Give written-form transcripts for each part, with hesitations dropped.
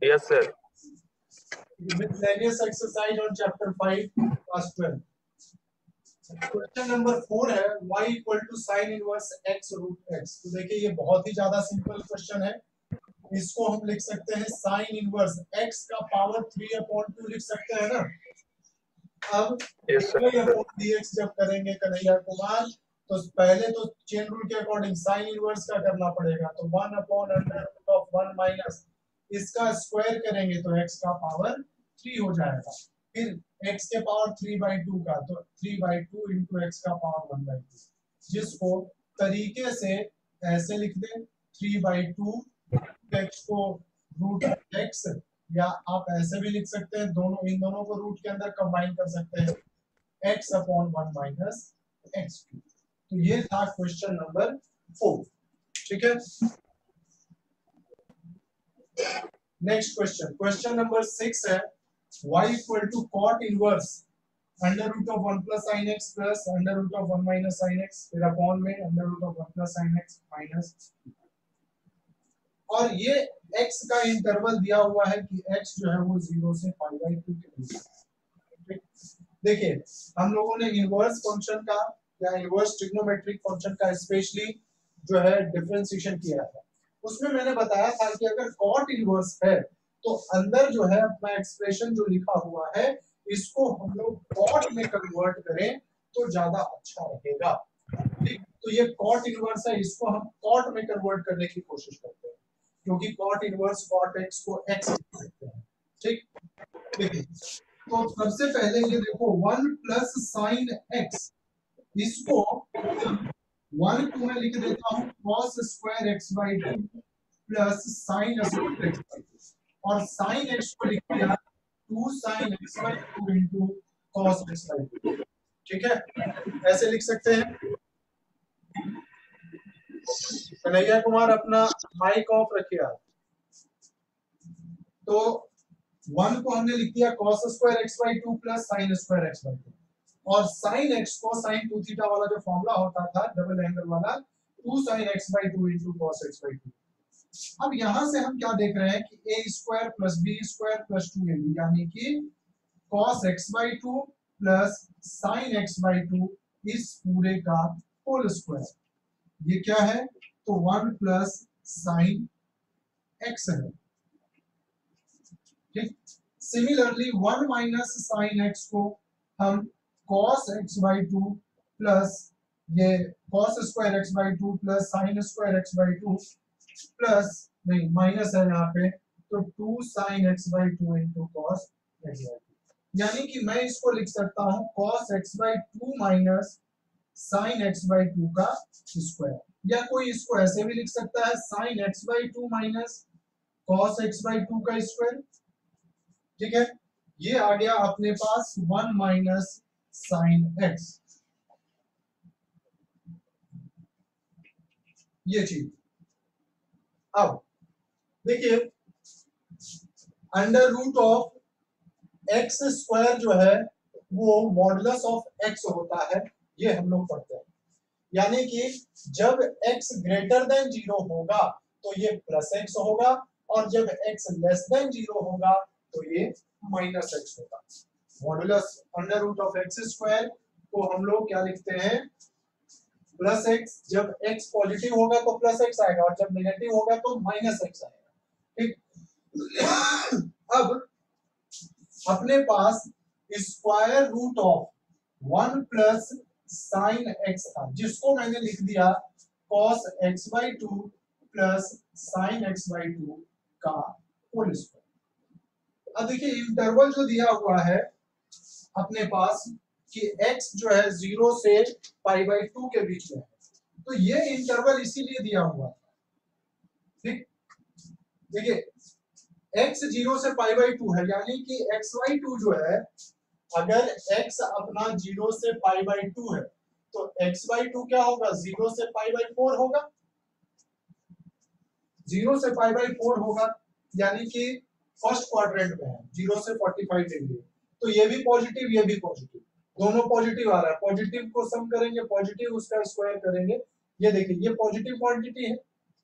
Yes, sir. Miscellaneous exercise on chapter 5 class 12. Question number 4 है y equal to sine inverse x root x। तो देखिए ये बहुत ही ज्यादा सिंपल क्वेश्चन है। इसको हम लिख सकते हैं साइन इनवर्स x का पावर 3/2 लिख सकते हैं ना। अब Yes, sir. dx जब करेंगे कन्हैया कुमार, तो पहले तो चेन रूल के अकॉर्डिंग साइन इनवर्स का करना पड़ेगा। तो 1/√1 माइनस इसका स्क्वायर करेंगे तो x का पावर 3 हो जाएगा। फिर x के पावर 3/2 का, तो 3/2 इंटू एक्स का पावर 1/2, जिसको तरीके से ऐसे लिख दें 3/2 x को रूट x, या आप ऐसे भी लिख सकते हैं, दोनों इन दोनों को रूट के अंदर कंबाइन कर सकते हैं x/1 माइनस x2। तो ये था क्वेश्चन नंबर 4। ठीक है, नेक्स्ट क्वेश्चन, क्वेश्चन नंबर 6 है y equal to cot inverse under root of 1 plus sine x plus under root of 1 minus sine x, फिर अपॉन में under root of 1 plus sine x minus, और ये x का interval दिया हुआ है कि x जो है वो 0 से π/2 के बीच है। देखिए हम लोगों ने इनवर्स फंक्शन का या इनवर्स ट्रिग्नोमेट्रिक फंक्शन का स्पेशली जो है डिफरेंशिएशन किया है। उसमें मैंने बताया था कि अगर कॉट इनवर्स है तो अंदर जो है अपना एक्सप्रेशन जो लिखा हुआ है इसको हम लोग कॉट में कन्वर्ट करें तो ज्यादा अच्छा रहेगा। ठीक, तो ये कॉट इनवर्स है, इसको हम कॉट में कन्वर्ट करने की कोशिश करते हैं, क्योंकि कॉट इनवर्स कॉट एक्स को एक्स लिख सकते हैं। ठीक, देखिए तो सबसे पहले ये देखो 1 प्लस साइन एक्स, इसको 1 को मैं लिख देता हूँ cos square x by 2 plus sine square x by 2, और साइन एक्स को लिख दिया 2 sine x by 2 into cos x by 2। ठीक है, ऐसे लिख सकते हैं। कन्हैया कुमार अपना माइक ऑफ रखिए आप। तो 1 को हमने लिख दिया cos square x by 2 plus sine square x by 2, और साइन x को साइन 2 थीटा वाला जो फॉर्मूला होता था डबल एंगल वाला 2 sine x by 2 into cos x by 2। अब यहां से हम क्या देख रहे हैं कि a square plus b square plus 2ab, यानी कि cos x by 2 plus sine x by 2 इस पूरे का होल स्क्वायर। ये क्या है, तो 1 प्लस साइन x है। ठीक, सिमिलरली 1 माइनस साइन एक्स को हम cos x बाई 2 प्लस ये cos square x by 2 plus sine square x by 2 plus, नहीं माइनस है यहाँ पे, तो 2 sine x by 2 into cos x by 2, यानी कि मैं इसको लिख सकता हूँ cos x by 2 minus sine x by 2 का स्क्वायर, या कोई इसको ऐसे भी लिख सकता है sine x by 2 minus cos x by 2 का स्क्वायर। ठीक है, ये आ गया अपने पास 1 माइनस साइन एक्स, ये चीज। अब देखिए under root of x square जो है वो मॉडुलस ऑफ एक्स होता है, ये हम लोग पढ़ते हैं। यानी कि जब x ग्रेटर देन 0 होगा तो ये प्लस एक्स होगा, और जब x लेस देन 0 होगा तो ये माइनस एक्स होगा। Modulus under root of x square को हम लोग क्या लिखते हैं, प्लस एक्स। जब x पॉजिटिव होगा तो प्लस एक्स आएगा, और जब नेगेटिव होगा तो माइनस एक्स आएगा। ठीक, अब अपने पास square root of 1 plus sine x था, जिसको मैंने लिख दिया cos x by 2 plus sine x by 2 का होल स्क्वायर। अब देखिए इंटरवल जो दिया हुआ है अपने पास कि x जो है 0 से π/2 के बीच में है, तो ये इंटरवल इसीलिए दिया हुआ है। ठीक, देखिए x 0 से π/2 है, यानी कि x/2 जो है, अगर x अपना 0 से π/2 है तो x/2 क्या होगा, 0 से π/4 होगा, 0 से π/4 होगा, यानी कि फर्स्ट क्वाड्रेंट में है, 0 से 45 डिग्री। तो ये भी पॉजिटिव ये भी पॉजिटिव, दोनों पॉजिटिव आ रहा है, पॉजिटिव को सम करेंगे पॉजिटिव उसका स्क्वायर करेंगे। ये देखिए ये पॉजिटिव क्वांटिटी है,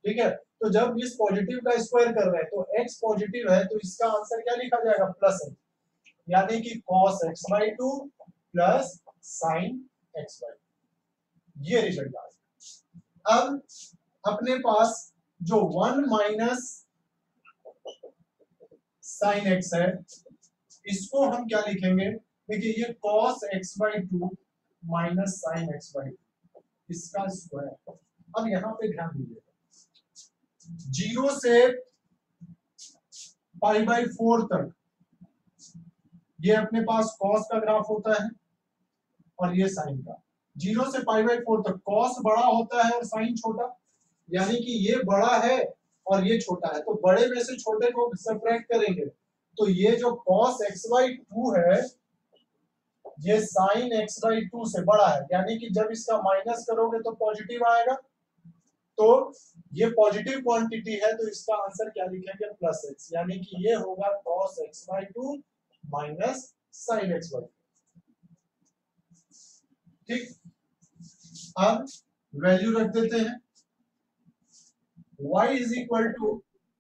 ठीक है, तो जब इस पॉजिटिव का स्क्वायर कर रहे हैं तो x पॉजिटिव है तो इसका आंसर क्या लिखा जाएगा, प्लस है, यानी कि cos x/2 plus sin x/2, ये रिजल्ट आ गया। अब अपने पास जो 1 माइनस sin x है, इसको हम क्या लिखेंगे, देखिए ये cos x/2 minus sin x/2 इसका स्क्वायर। अब यहां पे ध्यान दीजिए, 0 से π/4 तक ये अपने पास cos का ग्राफ होता है और ये sin का। 0 से π/4 तक cos बड़ा होता है और sin छोटा, यानी कि ये बड़ा है और ये छोटा है, तो बड़े में से छोटे को सब्ट्रैक्ट करेंगे तो ये जो cos x/2 है ये sin x/2 से बड़ा है, यानी कि जब इसका माइनस करोगे तो पॉजिटिव आएगा, तो ये पॉजिटिव क्वांटिटी है तो इसका आंसर क्या लिखेंगे, प्लस x, यानी कि ये होगा cos x/2 minus sin x/2। ठीक, अब वैल्यू रख देते हैं, y is equal to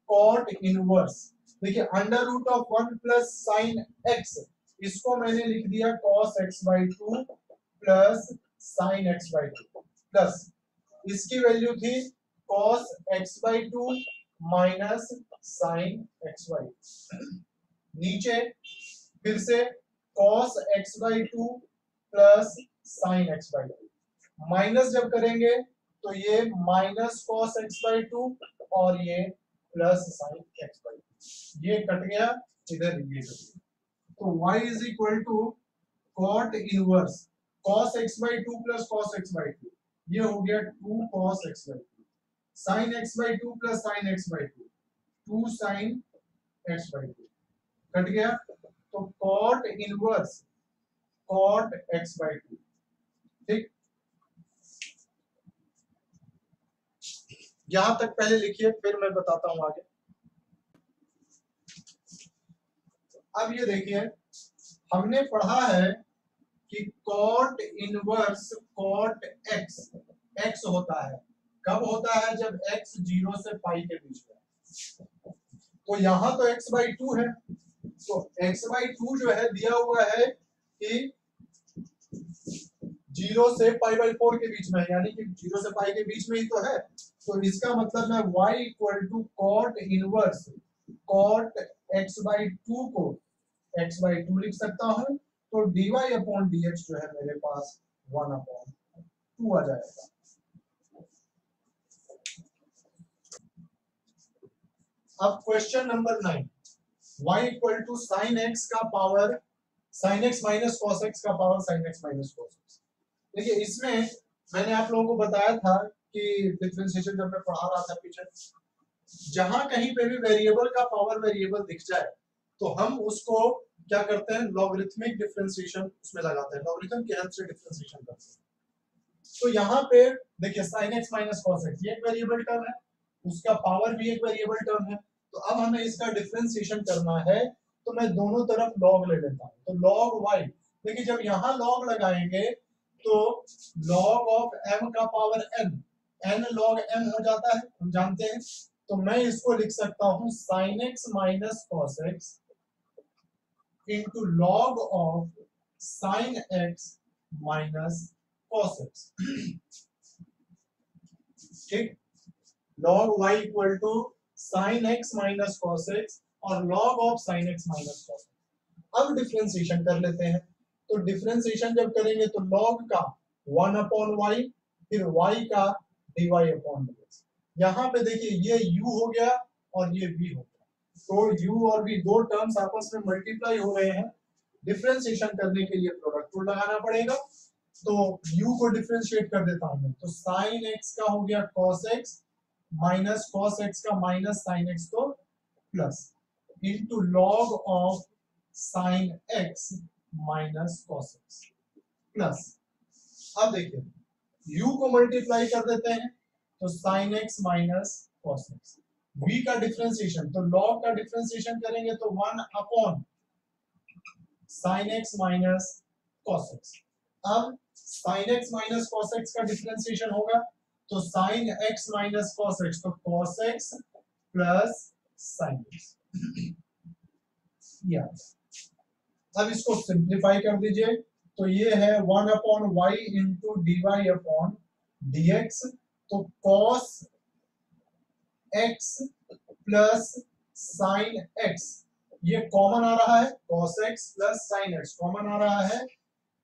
cot inverse, देखिए under root of 1 plus sine x, इसको मैंने लिख दिया cos x/2 plus sin x/2 plus इसकी वैल्यू थी cos x/2 minus sin x/2, नीचे फिर से cos x/2 plus sin x/2, minus जब करेंगे तो ये माइनस cos x/2 और ये प्लस sin x/2, ये कट गया, इधर ये कट गया, तो y is equal to cot inverse cos x/2 plus cos x/2, ये हो गया 2 cos x/2, sin x/2 plus sin x/2 2 sin x/2, cut गया, तो cot इनवर्स cot x/2। ठीक, यहां तक पहले लिखिए फिर मैं बताता हूं आगे। अब ये देखिए, हमने पढ़ा है कि cot inverse cot x, x होता है, कब होता है, जब x 0 से पाई के बीच में, तो यहां तो x/2 है, तो x/2 जो है दिया हुआ है कि 0 से π/4 के बीच में है, यानी कि 0 से पाई के बीच में ही तो है, तो इसका मतलब मैं y equal to cot inverse cot x/2 को x/2 लिख सकता हूं, तो dy अपॉन dx जो है मेरे पास 1/2 आ जाएगा। अब question number 9, y equal to sin x का power sin x minus cos x का power sin x minus cos x। देखिए इसमें मैंने आप लोगों को बताया था कि डिफरेंशिएशन जब मैं पढ़ा रहा था पीछे, जहां कहीं पे भी वेरिएबल का पावर वेरिएबल दिख जाए तो हम उसको क्या करते हैं, लॉगरिथमिक डिफरेंशिएशन उसमें लगाते हैं, लॉगरिथम के हेल्प से डिफरेंशिएशन करते हैं। तो यहाँ पे देखिए sin x minus cos x ये एक वेरिएबल टर्म है, उसका पावर भी एक वेरिएबल टर्म है, तो अब हमें इसका डिफरेंशिएशन करना है, तो मैं दोनों तरफ log ले लेता हूँ, तो log y, देखिए जब यहाँ log लगाएंगे तो log ऑफ m का पावर n log m हो जाता है, हम जानते हैं, तो मैं इसको लिख सकता हूँ sin x minus cos x into log of sin x minus cos x। ठीक, log y equal to sin x minus cos x और log of sin x minus cos x। अब डिफरेंशिएशन कर लेते हैं, तो डिफरेंशिएशन जब करेंगे तो log का 1/y फिर y का dy अपॉन dx, यहाँ पे देखिए ये u हो गया और ये v हो गया, तो u और v दो टर्म्स आपस में मल्टीप्लाई हो रहे हैं, डिफरेंशिएशन करने के लिए प्रोडक्ट रूल लगाना पड़ेगा, तो u को डिफरेंशिएट कर देता हूं मैं, तो sin x का हो गया cos x minus cos x का माइनस sin x तो plus into log of sin x minus cos x plus, अब देखिए u को मल्टीप्लाई कर देते हैं तो sin x minus cos x, v का डिफरेंशिएशन तो log का डिफरेंशिएशन करेंगे तो 1/, sin x minus cos x, अब sin x minus cos x का डिफरेंशिएशन होगा तो sine x minus cos x, तो cos x plus sine x. अब इसको सिंप्लीफाई कर दीजिए, तो ये है 1 upon y into d y upon d x. तो cos x plus sine x, ये कॉमन आ रहा है, cos x plus sine x common आ रहा है,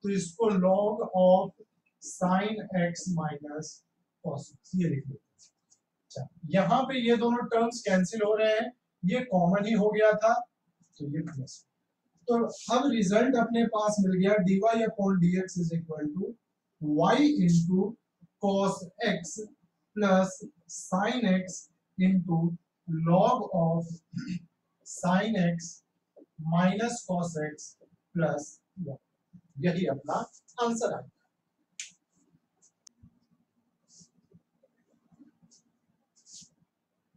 तो इसको log of sine x minus cos x ये लिख लेते हैं। अच्छा, यहाँ पे ये दोनों टर्म्स कैंसिल हो रहे हैं, ये कॉमन ही हो गया था, तो ये प्लस। तो अब रिजल्ट अपने पास मिल गया dy upon dx is equal to y into cos x plus sine x into log of sine x minus cos x plus y। यही अपना आंसर है।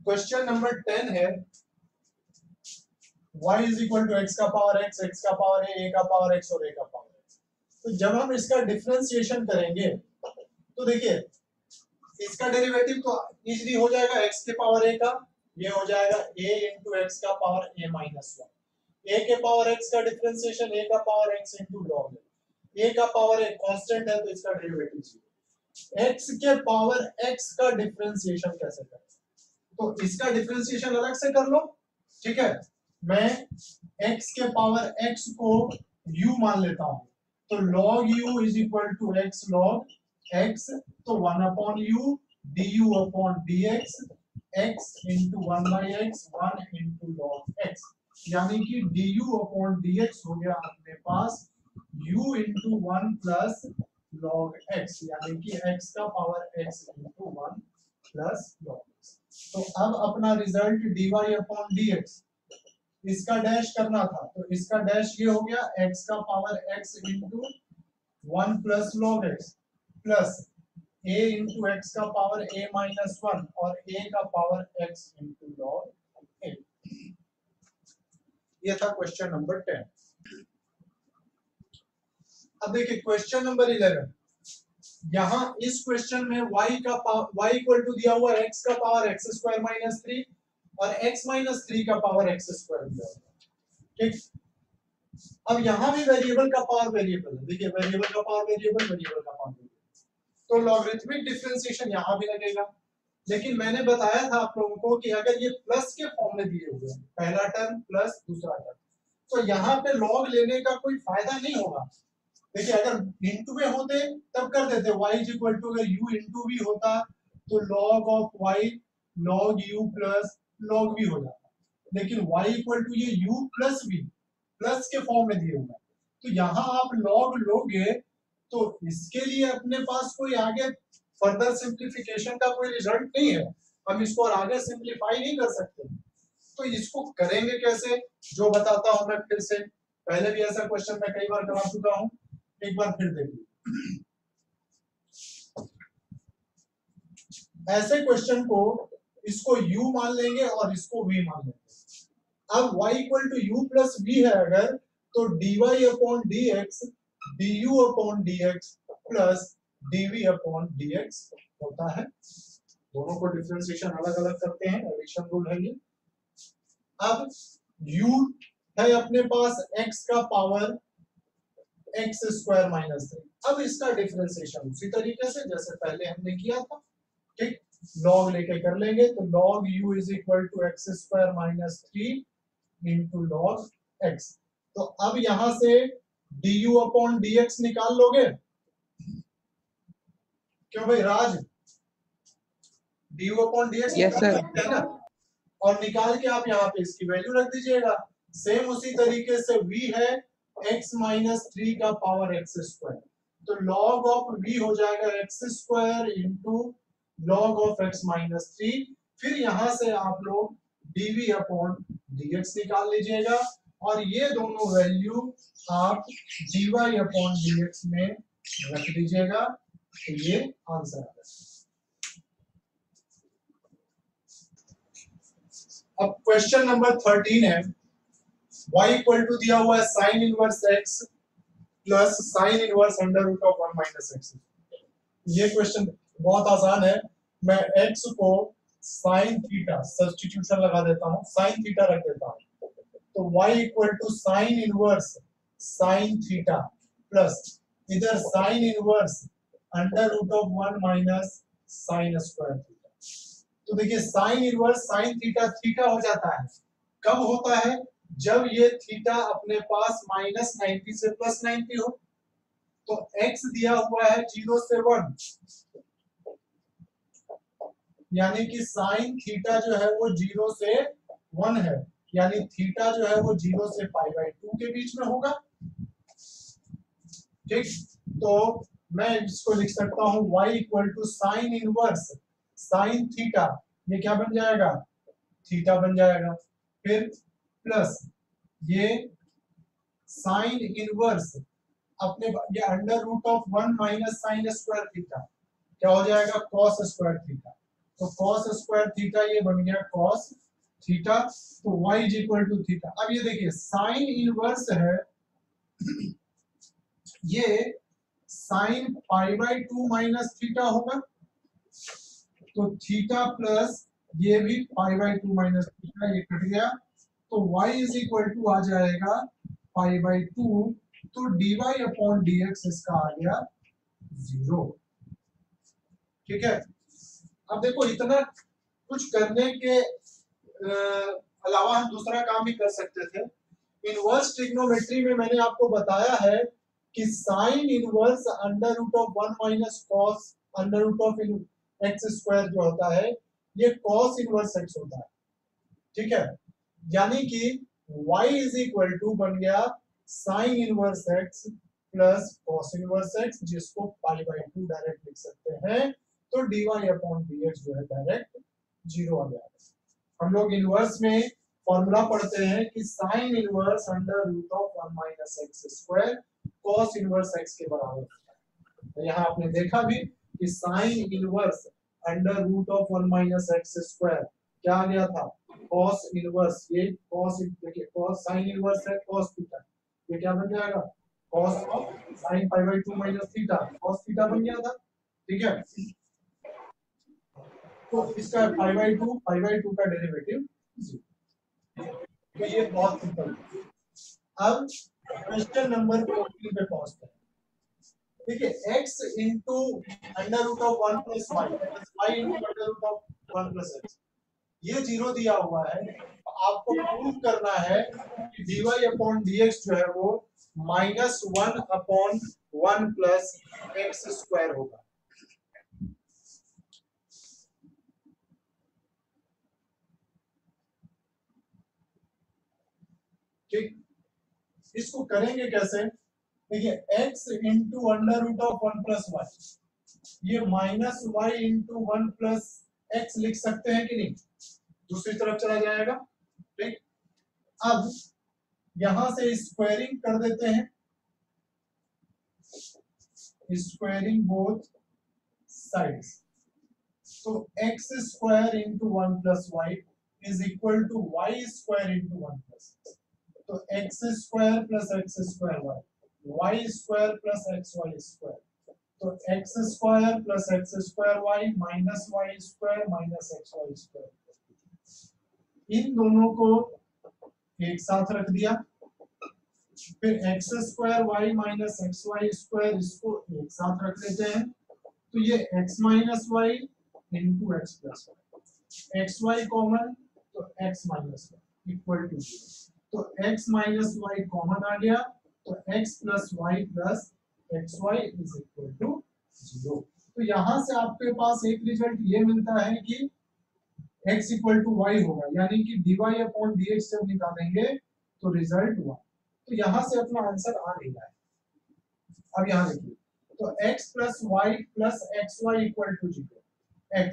क्वेश्चन नंबर 10 है y is equal to x का power x का power a का power x और a का power x। तो जब हम इसका डिफरेंशिएशन करेंगे तो देखिए इसका डेरिवेटिव तो इजीली हो जाएगा, x के पावर a का, ये हो जाएगा a इंटू एक्स का power a minus one. a के पावर x का डिफरेंशिएशन a का power x into log a का पावर a कांस्टेंट है, तो इसका डेरिवेटिव 0। x के पावर x का डिफरेंशिएशन कैसे करें, तो इसका डिफरेंशिएशन अलग से कर लो, ठीक है। मैं x के पावर x को u मान लेता हूं, तो log u is equal to x log x, तो 1 upon u du upon dx x into 1 by x 1 into log x, यानी कि du अपॉन dx हो गया अपने पास u into 1 plus log x, यानी कि x का power x into 1 plus log x। तो अब अपना रिजल्ट dy अपॉन dx, इसका डैश करना था, तो इसका डैश ये हो गया x का power x into 1 plus log x plus a into x का पावर a माइनस 1 और a का power x into log a। ये था क्वेश्चन नंबर 10। अब देखिए क्वेश्चन नंबर 11, यहां इस क्वेश्चन में y इक्वल टू दिया हुआ है x का पावर x स्क्वायर माइनस 3 और x माइनस 3 का पावर x स्क्वायर दिया हुआ है, ठीक। अब यहां भी वेरिएबल का पावर वेरिएबल है, देखिए वेरिएबल का पावर वेरिएबल, वेरिएबल का पावर वेरिएबल, तो लॉगरिथमिक डिफरेंशिएशन यहां भी लगेगा। लेकिन मैंने बताया था आप लोगों को कि अगर ये प्लस के फॉर्म में दिए हुए हैं, पहला टर्म प्लस दूसरा टर्म, तो यहाँ पे लॉग लेने का कोई फायदा नहीं होगा। देखिए अगर इंटू में होते तब कर देते, y इज इक्वल टू अगर u इंटू v होता तो log of y log u plus log v हो जाता, लेकिन y इक्वल टू ये u प्लस v प्लस के फॉर्म में दिए हुए हैं, तो यहाँ आप log लोगे तो इसके लिए अपने पास कोई आगे फर्दर सिंप्लीफिकेशन का कोई रिजल्ट नहीं है, हम इसको और आगे सिंप्लीफाई नहीं कर सकते। तो इसको करेंगे कैसे, जो बताता हूं मैं फिर से, पहले भी ऐसा क्वेश्चन मैं कई बार करा चुका हूं, एक बार फिर देखिए। ऐसे क्वेश्चन को इसको u मान लेंगे और इसको v मान लेंगे। अब y equal to u plus v है अगर, तो dy upon dx du upon dx plus dv upon dx होता है। दोनों को डिफरेंशिएशन अलग अलग करते हैं, एडिशन रूल है ये। अब u है अपने पास x का पावर x स्क्वायर माइनस 3, अब इसका डिफरेंशिएशन उसी तरीके से जैसे पहले हमने किया था, ठीक, log लेके कर लेंगे, तो log u is equal to x square minus 3 into log x। तो अब यहां से du अपॉन dx निकाल लोगे, क्यों भाई राज, du upon dx Yes, sir. है ना, और निकाल के आप यहाँ पे इसकी वैल्यू रख दीजिएगा। सेम उसी तरीके से v है x माइनस 3 का पावर x स्क्वायर, तो log ऑफ v हो जाएगा x square into log of x minus 3, फिर यहां से आप लोग dv अपॉन dx निकाल लीजिएगा और ये दोनों वैल्यू आप dy अपॉन dx में रख दीजिएगा, तो ये आंसर आ जाएगा। अब क्वेश्चन नंबर 13 है, y इक्वल टू दिया हुआ है sine inverse x plus sine inverse under root of 1 minus x। ये क्वेश्चन बहुत आसान है, मैं x को साइन थीटा सब्स्टिट्यूशन लगा देता हूं, साइन थीटा रख देता हूं, तो y equal to sine inverse sine theta plus इधर sine inverse under root of 1 minus sine square theta. तो देखिए sine inverse sine theta theta हो जाता है, कब होता है, जब ये थीटा अपने पास माइनस 90 से प्लस 90 हो। तो x दिया हुआ है 0 से 1, यानी कि साइन थीटा जो है वो 0 से 1 है, यानी थीटा जो है वो 0 से पाई बाई 2 के बीच में होगा। ठीक, तो मैं इसको लिख सकता हूं y equal to sine inverse sine theta, ये क्या बन जाएगा, थीटा बन जाएगा, फिर प्लस ये साइन इनवर्स अपने ये under root of 1 minus sine square theta क्या हो जाएगा, कॉस स्क्वायर थीटा। तो कॉस स्क्वायर थीटा ये बन गया कॉस थीटा, तो y is equal to theta. अब ये देखिए साइन इनवर्स है ये sine pi by 2 minus theta होगा, तो थीटा प्लस ये भी पाई बाई 2 माइनस थीटा, ये कट गया, तो y इज इक्वल टू आ जाएगा पाई बाई 2, तो dy अपॉन dx इसका आ गया 0। ठीक है, अब देखो इतना कुछ करने के अलावा हम दूसरा काम भी कर सकते थे। इनवर्स ट्रिग्नोमेट्री में मैंने आपको बताया है कि sine inverse under root of 1 minus cos under root of x square जो होता है ये कॉस इनवर्स एक्स होता है। ठीक है, यानी कि y इज इक्वल टू बन गया sign inverse x plus cos inverse x, जिसको पाई बाई 2 डायरेक्ट लिख सकते हैं, तो dy अपॉन dx जो है डायरेक्ट 0 आ जाएगा। हम लोग इनवर्स में फॉर्मूला पढ़ते हैं कि sine inverse under root of 1 minus x square cos inverse x के बराबर होता है। तो यहाँ आपने देखा भी कि sine inverse under root of 1 minus x square क्या आ गया था, cos इनवर्स, ये cos देखिए cos sin इनवर्स है cos थीटा, ये क्या बन जाएगा cos of sin pi by 2 minus theta, cos theta बन गया था। ठीक है, तो इसका पाई बाई 2 का डेरिवेटिव 0। तो ये बहुत सिंपल है। अब क्वेश्चन नंबर 14 पे पहुंचते हैं। देखिए x into under root of 1 plus y plus y into under root of 1 plus x, ये 0 दिया हुआ है, आपको प्रूव करना है कि dy अपॉन dx जो है वो minus 1 upon 1 plus x square होगा। ठीक, इसको करेंगे कैसे, देखिए x into under root of 1 plus y, ये minus y into 1 plus x लिख सकते हैं कि नहीं, दूसरी तरफ चला जाएगा। ठीक, अब यहां से स्क्वायरिंग कर देते हैं, स्क्वायरिंग बोथ साइड्स, तो x square into 1 plus y is equal to y square into 1 plus, तो x square plus x square y square plus x y square, तो x square plus x square y minus y square minus x y square, इन दोनों को एक साथ रख दिया, फिर x square y minus x y square इसको एक साथ रख लेते हैं, तो ये x minus y into x plus y, x y common तो x minus y equal to 0, तो x माइनस वाई कॉमन आ गया, तो x plus y plus x y is equal to 0। तो यहां से आपके पास एक रिजल्ट ये मिलता है कि x इक्वल टू वाई होगा, यानी कि dy अपॉन dx जब निकालेंगे तो रिजल्ट 1। तो यहां से अपना आंसर आ नहीं रहा है। अब यहां देखिए, तो x plus y plus x y equal to 0, x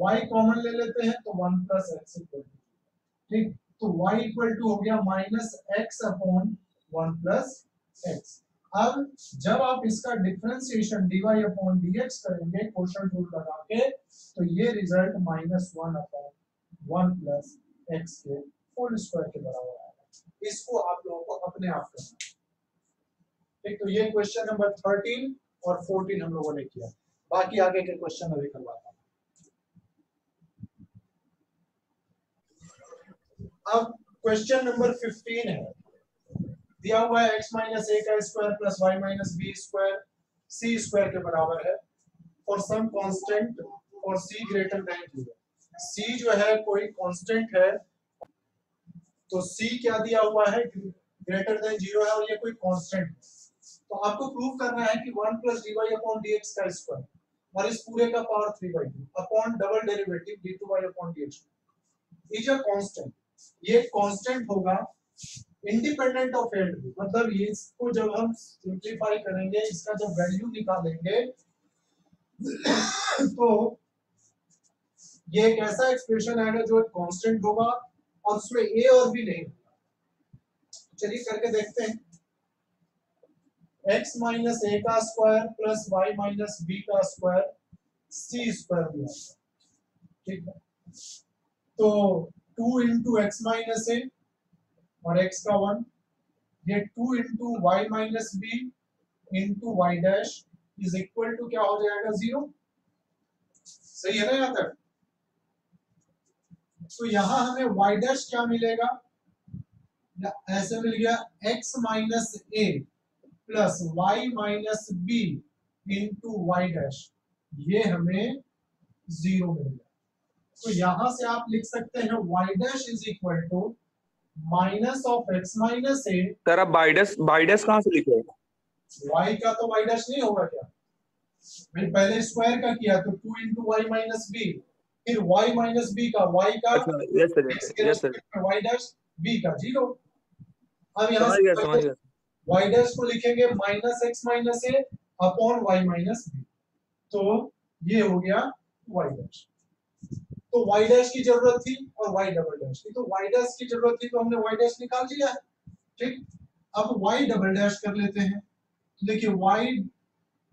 y common ले लेते हैं तो 1 प्लस एक्स इक्वल टू, ठीक, तो y इक्वल टू हो गया minus x upon 1 plus x. अब जब आप इसका डिफरेंशिएशन dy अपॉन dx करेंगे क्वोशंट रूल लगा के, तो ये result minus 1 upon 1 plus x के होल स्क्वायर के बराबर आएगा। इसको आप लोगों को अपने आप करना है। ठीक, तो ये क्वेश्चन नंबर 13 और 14 हम लोगों ने किया, बाकी आगे के क्वेश्चन अभी करवाता हूं। अब क्वेश्चन नंबर 15 है, दिया हुआ है x माइनस ए का square plus y minus b square c square के बराबर है for some constant for c greater than 0। C जो है कोई कांस्टेंट है, तो सी क्या दिया हुआ है, ग्रेटर देन 0 है और ये कोई कांस्टेंट है। तो आपको प्रूव करना है कि 1 plus d y upon d x का स्क्वायर और इस पूरे का power 3/2 upon double derivative d two y upon d x is a constant. ये कांस्टेंट होगा इंडिपेंडेंट ऑफ एंड, मतलब ये इसको जब हम सिंपलीफाई करेंगे, इसका जब वैल्यू निकालेंगे तो ये एक ऐसा एक्सप्रेशन आएगा जो एक कांस्टेंट होगा और उसमें ए और बी नहीं होगा। चलिए करके देखते हैं। x माइनस ए का square plus y minus b का स्क्वायर सी स्क्वायर दिया है, ठीक है। तो 2 इंटू एक्स माइनस ए और x का 1, ये 2 into y minus b into y dash is equal to क्या हो जाएगा 0। सही है ना यहाँ तक? तो यहाँ हमें वाई डैश क्या मिलेगा, ऐसे मिल गया x minus a plus y minus b into y dash, ये हमें 0 मिल गया। तो यहां से आप लिख सकते हैं y dash is equal to minus of x minus a. Sir आप बाइडस कहाँ से लिखे? वाई का तो वाई डैश नहीं होगा क्या, मैंने पहले स्क्वायर का किया तो 2 इंटू वाई माइनस बी, फिर वाई माइनस बी का वाई का, अच्छा yes sir, yes sir, y dash b का 0। अब यहाँ समझ गया। वाई डैश को लिखेंगे माइनस एक्स माइनस ए अपॉन वाई माइनस बी, तो ये हो गया वाई डैश। तो वाई डैश की जरूरत थी और वाई डबल डैश की, तो वाई डैश की जरूरत थी तो हमने वाई डैश निकाल लिया है, ठीक। अब वाई डबल डैश कर लेते हैं। देखिए वाई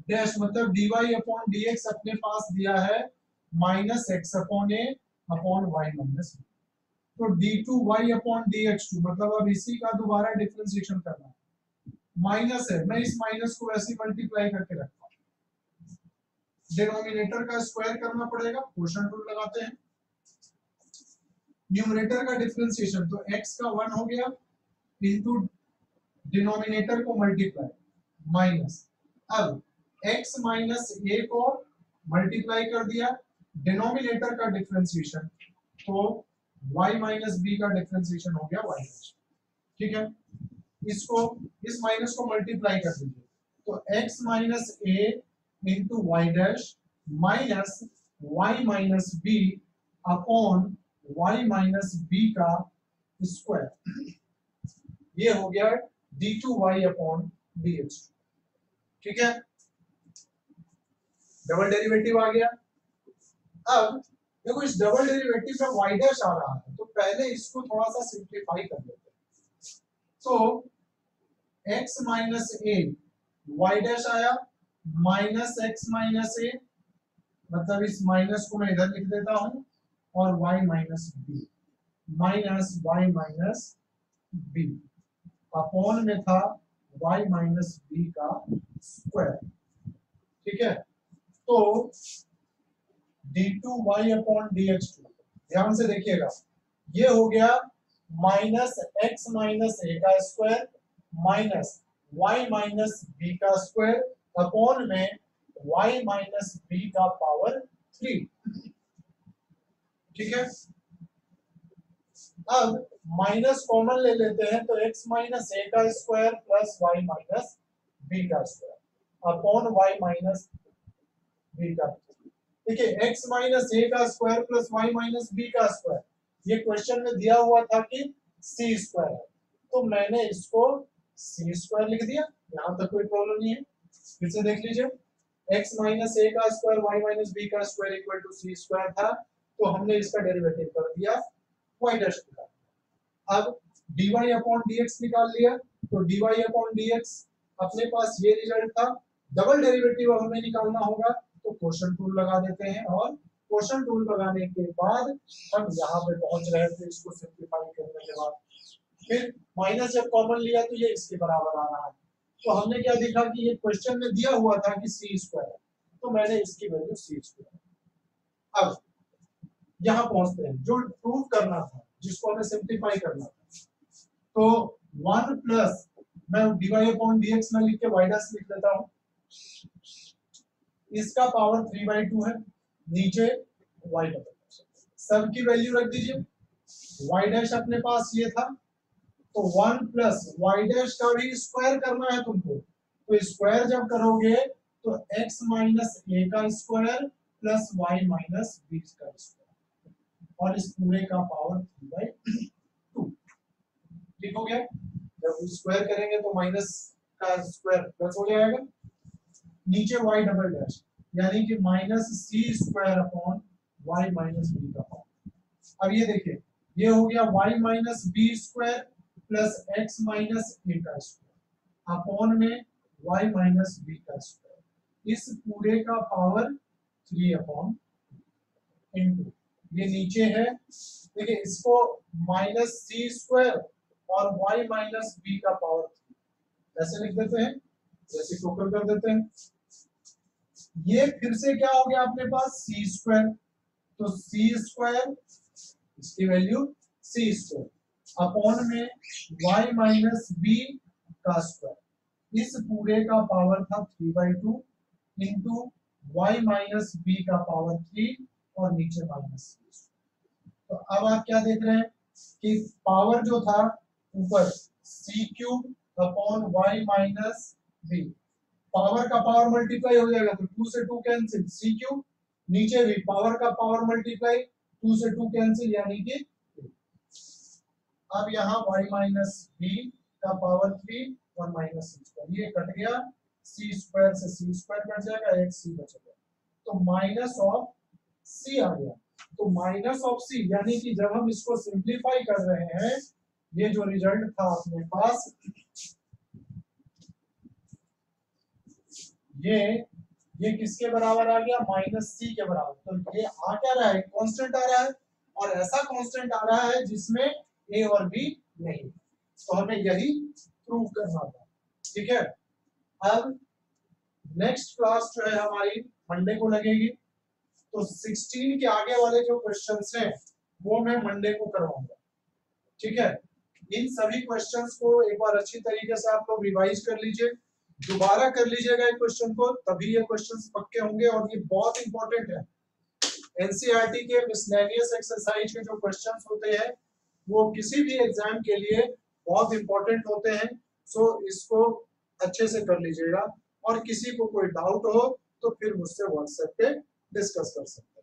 डैश मतलब dy अपॉन dx अपने पास दिया है माइनस एक्स अपॉन ए अपॉन वाई माइनस बी, तो d2y अपॉन dx2 मतलब अब इसी का दोबारा डिफरेंशिएशन करना है। माइनस है, मैं इस माइनस को ऐसे मल्टीप्लाई करके रखता हूं, डिनोमिनेटर का स्क्वायर करना पड़ेगा, क्वोशंट रूल लगाते हैं। न्यूमरेटर का डिफरेंशिएशन तो x का 1 हो गया इनटू डिनोमिनेटर को मल्टीप्लाई माइनस, अब x माइनस a को मल्टीप्लाई कर दिया, डिनोमिनेटर का डिफरेंशिएशन तो y माइनस b का डिफरेंशिएशन हो गया y, ठीक है। इसको इस माइनस को मल्टीप्लाई कर दीजिए, तो x minus a into y dash minus y minus b upon y minus b का स्क्वायर, ये हो गया d2y अपॉन dx, ठीक है। डबल डेरिवेटिव आ गया। अब देखो इस डबल डेरिवेटिव में y डैश आ रहा है, तो पहले इसको थोड़ा सा सिंपलीफाई कर लेते हैं। तो x माइनस ए वाई डैश आया माइनस एक्स माइनस ए, मतलब इस माइनस को मैं इधर लिख देता हूं, और y minus b minus y minus b upon में था y माइनस बी का स्क्वायर, ठीक है। तो d2y अपॉन dx2, ध्यान से देखिएगा, ये हो गया माइनस एक्स माइनस ए का square minus y minus b का स्क्वायर अपॉन में y माइनस बी का पावर 3, ठीक है। अब माइनस कॉमन ले लेते हैं, तो x माइनस ए का square plus y minus b का square upon y minus b का, देखिए x माइनस ए का square plus y minus b का स्क्वायर, ये क्वेश्चन में दिया हुआ था कि c स्क्वायर है, तो मैंने इसको c स्क्वायर लिख दिया, यहां तक कोई प्रॉब्लम नहीं है। फिर से देख लीजिए, x माइनस ए का स्क्वायर y माइनस बी का square equal to c square था, तो हमने इसका डेरिवेटिव कर दिया y डैश निकाल, अब dy अपॉन dx निकाल लिया, तो dy अपॉन dx अपने पास ये रिजल्ट था। डबल डेरिवेटिव अब हमें निकालना होगा, तो क्वोशंट रूल लगा देते हैं, और क्वोशंट रूल लगाने के बाद हम यहाँ पे पहुंच रहे थे, इसको सिंपलीफाई करने के बाद फिर माइनस जब कॉमन लिया तो ये इसके बराबर आ रहा है, तो हमने क्या देखा कि ये क्वेश्चन में दिया हुआ था कि c स्क्वायर है, तो मैंने इसकी वैल्यू c स्क्वायर। अब यहाँ पहुंचते हैं, जो प्रूव करना था, जिसको हमें सिंप्लीफाई करना था। तो 1 प्लस मैं dy अपॉन dx में लिख के y डैश लिख लेता हूं, इसका पावर 3/2 है, नीचे y डबल, सब की वैल्यू रख दीजिए। y डैश अपने पास ये था, तो 1 प्लस y डैश का भी स्क्वायर करना है तुमको, तो स्क्वायर जब करोगे तो x माइनस a का square plus y minus b का स्क्वायर, और इस पूरे का पावर 3/2। ठीक हो गया? जब स्क्वायर करेंगे तो माइनस का स्क्वायर प्लस हो जाएगा, नीचे y डबल डैश यानी कि minus c square upon y minus b का पावर। अब ये देखिए, ये हो गया y minus b square plus x minus a का स्क्वायर अपॉन में y माइनस बी का स्क्वायर, इस पूरे का पावर 3 अपॉन इनटू ये नीचे है, देखिए इसको माइनस सी स्क्वायर और y माइनस बी का पावर 3 ऐसे लिख देते हैं, जैसे टोटल कर देते हैं। ये फिर से क्या हो गया अपने पास सी स्क्वायर, तो सी स्क्वायर इसकी वैल्यू सी स्क्वायर अपॉन में y माइनस बी का स्क्वायर, इस पूरे का पावर था 3/2 इंटू y माइनस बी का पावर 3 और नीचे माइनस सी। तो अब आप क्या देख रहे हैं कि पावर जो था ऊपर c cube upon y minus b, power का पावर मल्टीप्लाई हो जाएगा तो 2 से 2 कैंसिल, सी क्यूब, नीचे भी पावर का पावर मल्टीप्लाई 2 से 2 कैंसिल यानी कि 2। अब यहाँ y माइनस बी का पावर 3 और माइनस सी स्क्वायर, ये कट गया, सी स्क्वायर से सी स्क्वायर कट जाएगा, एक सी बचेगा, तो माइनस ऑफ सी आ गया। तो माइनस ऑफ सी यानी कि जब हम इसको सिंप्लीफाई कर रहे हैं, ये जो रिजल्ट था अपने पास, ये किसके बराबर आ गया, माइनस सी के बराबर। तो ये आ क्या रहा है, कांस्टेंट आ रहा है, और ऐसा कांस्टेंट आ रहा है जिसमें ए और बी नहीं, तो हमें यही प्रूव करना था। ठीक है, अब नेक्स्ट क्लास जो है हमारी मंडे को लगेगी, तो 16 के आगे वाले जो क्वेश्चंस हैं वो मैं मंडे को करवाऊंगा। ठीक है, इन सभी क्वेश्चंस को एक बार अच्छी तरीके से आप लोग रिवाइज कर लीजिए, दोबारा कर लीजिएगा एक क्वेश्चन को, तभी ये क्वेश्चंस पक्के होंगे, और ये बहुत इंपॉर्टेंट है। एनसीईआरटी के मिसलेनियस एक्सरसाइज के जो क्वेश्चंस होते हैं वो किसी भी एग्जाम के लिए बहुत इंपॉर्टेंट होते हैं, सो इसको अच्छे से कर लीजिएगा, और किसी को कोई डाउट हो तो फिर मुझसे व्हाट्सएप पे डिस्कस कर सकते हैं।